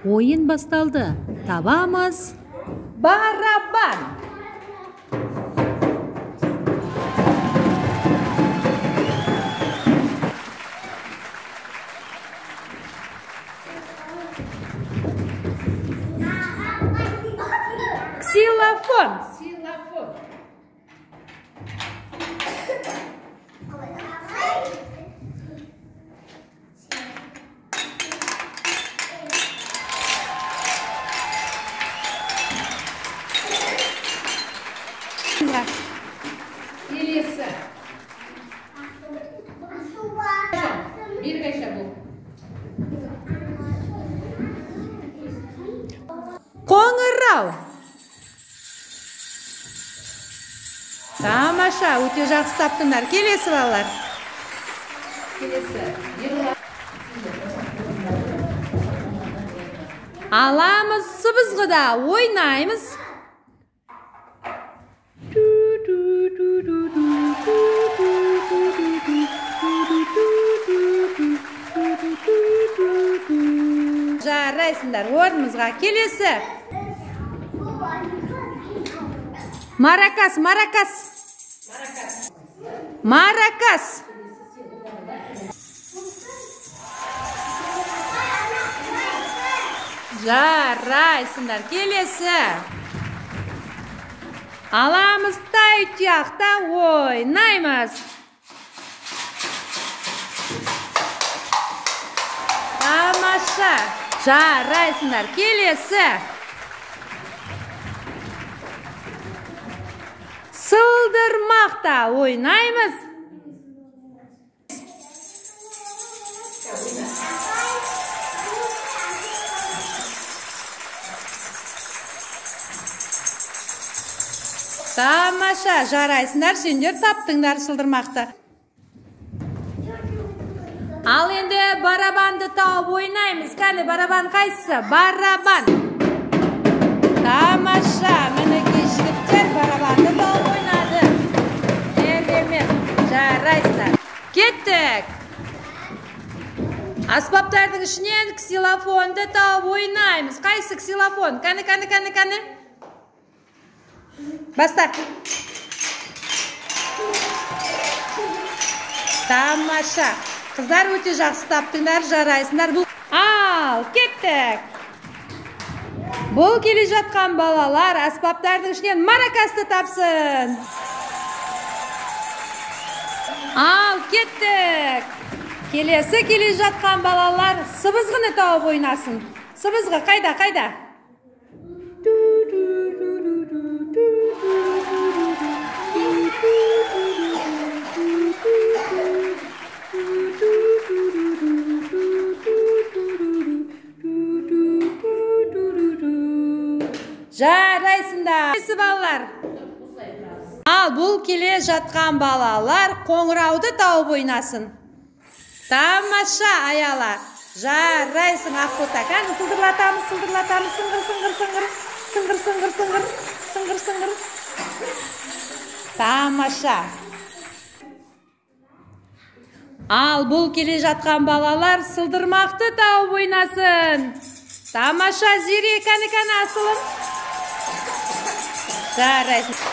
Oyun басталды. Табамыз. Барабан. Ксилофон. Келесі. Bir қайша бұл. Қоңырау. Тамаша, өте жақсы таптыңдар. Келесі балалар. Келесі. Аламыз сыбызғыда ойнаймыз. Жарайсыңдар орнымызға. Келесі. Маракас. Жарайсыңдар. Келесі. Аламыз тай-тұяқта ойнаймыз. Тамаша. Жарайсыңдар. Келесі. Сылдырмақта ойнаймыз. Тамаша, жарайсыңдар, сендер таптыңдар сылдырмақты. Ал енді барабанды тауып ойнаймыз. Қане, барабан қайсысы? Барабан. Тамаша, мінекей жігіттер барабанды тауып ойнады. Керемет, жарайсыңдар. Кеттік. Аспаптардың ішінен ксилофонды тауып ойнаймыз. Қайсы ксилофон? Қане. Баста. Тамаша. Қыздар өте жақсы таптыңдар, жарайсыңдар. Ал, кеттік. Бұл келе жатқан балалар аспаптардың ішінен маракасты тапсын. Ал, кеттік. Келесі келе жатқан балалар сыбызғыны тауып ойнасын. Сыбызғы қайда? Жарайсыңдар. Келесі балалар. Ал, бұл келе жатқан балалар қоңырауды тауып ойнасын. Тамаша, аяла. Жарайсың, Ақбота. Қане, сылдырлатамыз. Сыңғыр. Тамаша. Ал, бұл келе жатқан балалар сылдырмақты тауып ойнасын. Тамаша, Зире, қане, асылым. Жарайсың.